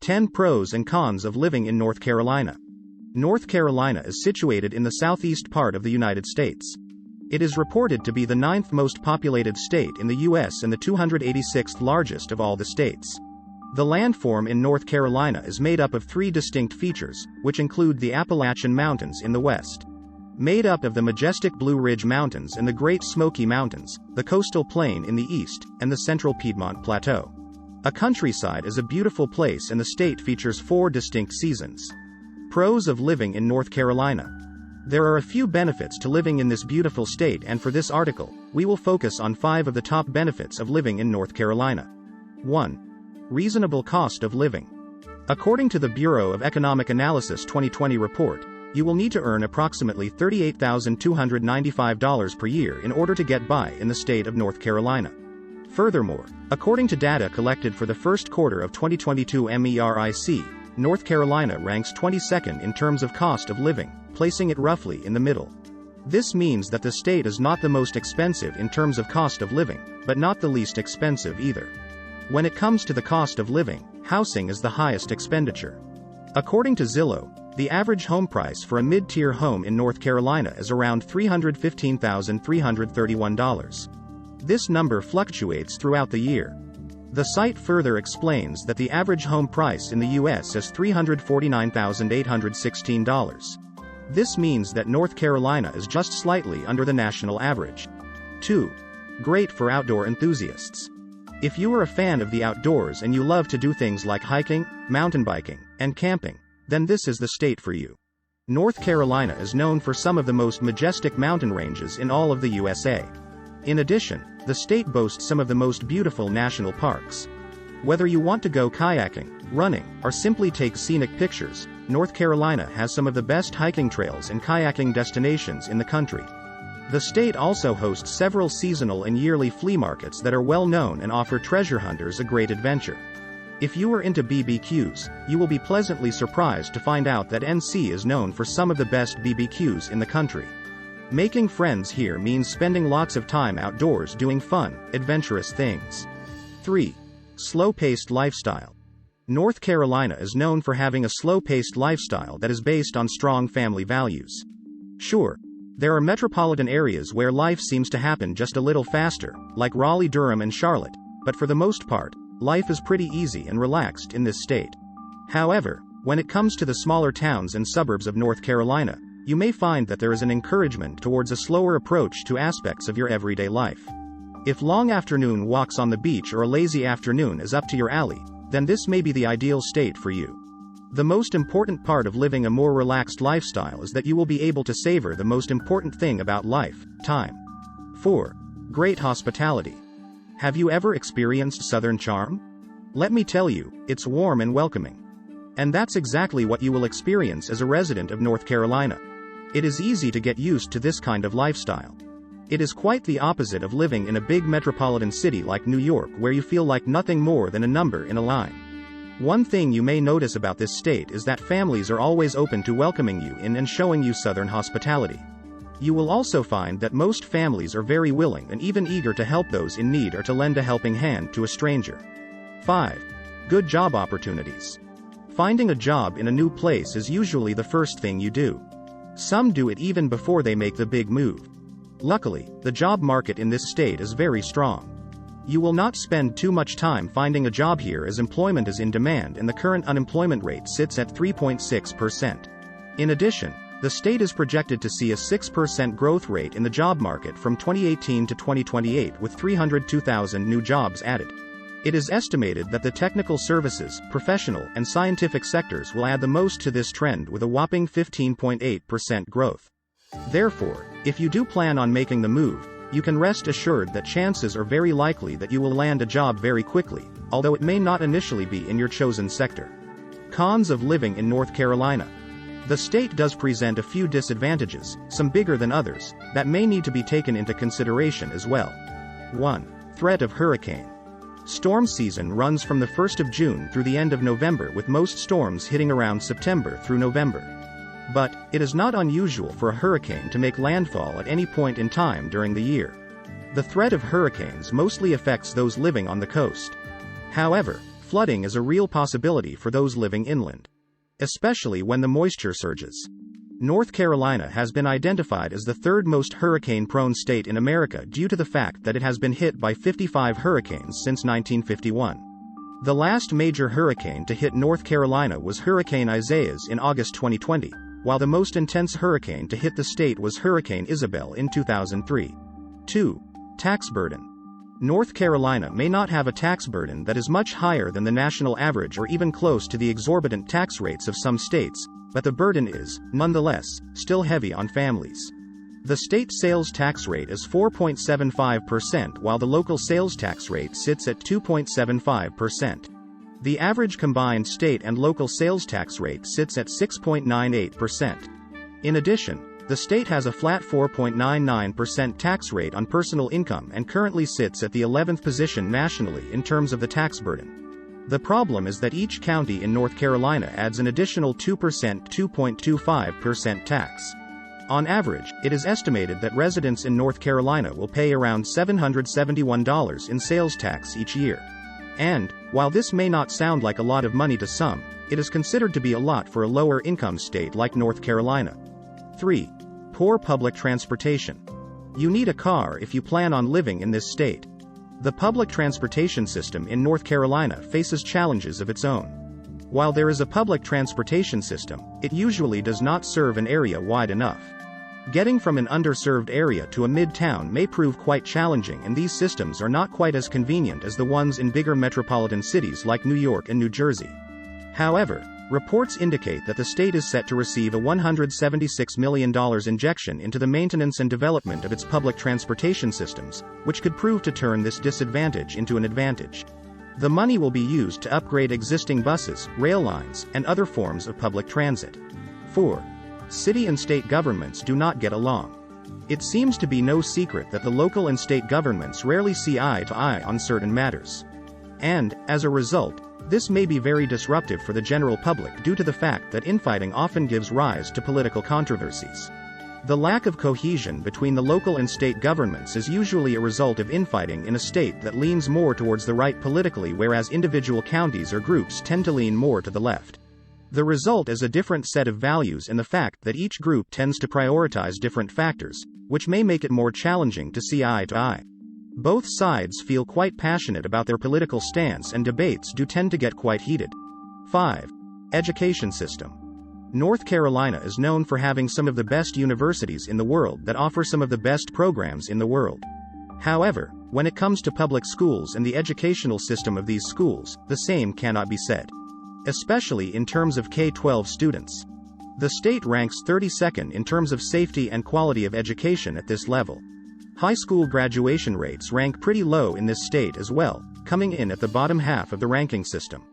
10 Pros and Cons of Living in North Carolina. North Carolina is situated in the southeast part of the United States. It is reported to be the 9th most populated state in the U.S. and the 286th largest of all the states. The landform in North Carolina is made up of 3 distinct features, which include the Appalachian Mountains in the west. Made up of the majestic Blue Ridge Mountains and the Great Smoky Mountains, the coastal plain in the east, and the central Piedmont Plateau. A countryside is a beautiful place, and the state features 4 distinct seasons. Pros of living in North Carolina. There are a few benefits to living in this beautiful state, and for this article, we will focus on 5 of the top benefits of living in North Carolina. 1. Reasonable cost of living. According to the Bureau of Economic Analysis 2020 report, you will need to earn approximately $38,295 per year in order to get by in the state of North Carolina. Furthermore, according to data collected for the first quarter of 2022 MERIC, North Carolina ranks 22nd in terms of cost of living, placing it roughly in the middle. This means that the state is not the most expensive in terms of cost of living, but not the least expensive either. When it comes to the cost of living, housing is the highest expenditure. According to Zillow, the average home price for a mid-tier home in North Carolina is around $315,331. This number fluctuates throughout the year. The site further explains that the average home price in the U.S. is $349,816. This means that North Carolina is just slightly under the national average. 2. Great for outdoor enthusiasts. If you are a fan of the outdoors and you love to do things like hiking, mountain biking, and camping, then this is the state for you. North Carolina is known for some of the most majestic mountain ranges in all of the USA. In addition, the state boasts some of the most beautiful national parks. Whether you want to go kayaking, running, or simply take scenic pictures, North Carolina has some of the best hiking trails and kayaking destinations in the country. The state also hosts several seasonal and yearly flea markets that are well known and offer treasure hunters a great adventure. If you are into BBQs, you will be pleasantly surprised to find out that NC is known for some of the best BBQs in the country. Making friends here means spending lots of time outdoors doing fun, adventurous things. 3. Slow-paced lifestyle. North Carolina is known for having a slow-paced lifestyle that is based on strong family values. Sure, there are metropolitan areas where life seems to happen just a little faster, like Raleigh, Durham, and Charlotte, but for the most part, life is pretty easy and relaxed in this state. However, when it comes to the smaller towns and suburbs of North Carolina, you may find that there is an encouragement towards a slower approach to aspects of your everyday life. If long afternoon walks on the beach or a lazy afternoon is up to your alley, then this may be the ideal state for you. The most important part of living a more relaxed lifestyle is that you will be able to savor the most important thing about life, time. 4. Great hospitality. Have you ever experienced Southern charm? Let me tell you, it's warm and welcoming. And that's exactly what you will experience as a resident of North Carolina. It is easy to get used to this kind of lifestyle. It is quite the opposite of living in a big metropolitan city like New York, where you feel like nothing more than a number in a line. One thing you may notice about this state is that families are always open to welcoming you in and showing you Southern hospitality. You will also find that most families are very willing and even eager to help those in need or to lend a helping hand to a stranger. 5. Good job opportunities. Finding a job in a new place is usually the first thing you do. Some do it even before they make the big move. Luckily, the job market in this state is very strong. You will not spend too much time finding a job here, as employment is in demand and the current unemployment rate sits at 3.6%. In addition, the state is projected to see a 6% growth rate in the job market from 2018 to 2028, with 302,000 new jobs added. It is estimated that the technical services, professional, and scientific sectors will add the most to this trend, with a whopping 15.8% growth. Therefore, if you do plan on making the move, you can rest assured that chances are very likely that you will land a job very quickly, although it may not initially be in your chosen sector. Cons of living in North Carolina. The state does present a few disadvantages, some bigger than others, that may need to be taken into consideration as well. 1. Threat of hurricane. Storm season runs from the 1st of June through the end of November, with most storms hitting around September through November. But it is not unusual for a hurricane to make landfall at any point in time during the year. The threat of hurricanes mostly affects those living on the coast. However, flooding is a real possibility for those living inland, especially when the moisture surges. North Carolina has been identified as the third most hurricane-prone state in America due to the fact that it has been hit by 55 hurricanes since 1951. The last major hurricane to hit North Carolina was Hurricane Isaias in August 2020, while the most intense hurricane to hit the state was Hurricane Isabel in 2003. 2. Tax burden. North Carolina may not have a tax burden that is much higher than the national average or even close to the exorbitant tax rates of some states, but the burden is, nonetheless, still heavy on families. The state sales tax rate is 4.75% while the local sales tax rate sits at 2.75%. The average combined state and local sales tax rate sits at 6.98%. In addition, the state has a flat 4.99% tax rate on personal income and currently sits at the 11th position nationally in terms of the tax burden. The problem is that each county in North Carolina adds an additional 2.25% tax. On average, it is estimated that residents in North Carolina will pay around $771 in sales tax each year. And, while this may not sound like a lot of money to some, it is considered to be a lot for a lower income state like North Carolina. 3. Poor public transportation. You need a car if you plan on living in this state. The public transportation system in North Carolina faces challenges of its own. While there is a public transportation system, it usually does not serve an area wide enough. Getting from an underserved area to a mid-town may prove quite challenging, and these systems are not quite as convenient as the ones in bigger metropolitan cities like New York and New Jersey. However, reports indicate that the state is set to receive a $176 million injection into the maintenance and development of its public transportation systems, which could prove to turn this disadvantage into an advantage. The money will be used to upgrade existing buses, rail lines, and other forms of public transit. 4. City and state governments do not get along. It seems to be no secret that the local and state governments rarely see eye to eye on certain matters. And, as a result, this may be very disruptive for the general public due to the fact that infighting often gives rise to political controversies. The lack of cohesion between the local and state governments is usually a result of infighting in a state that leans more towards the right politically, whereas individual counties or groups tend to lean more to the left. The result is a different set of values and the fact that each group tends to prioritize different factors, which may make it more challenging to see eye to eye. Both sides feel quite passionate about their political stance and debates do tend to get quite heated. 5. Education system. North Carolina is known for having some of the best universities in the world that offer some of the best programs in the world. However, when it comes to public schools and the educational system of these schools, the same cannot be said. Especially in terms of K-12 students. The state ranks 32nd in terms of safety and quality of education at this level. High school graduation rates rank pretty low in this state as well, coming in at the bottom half of the ranking system.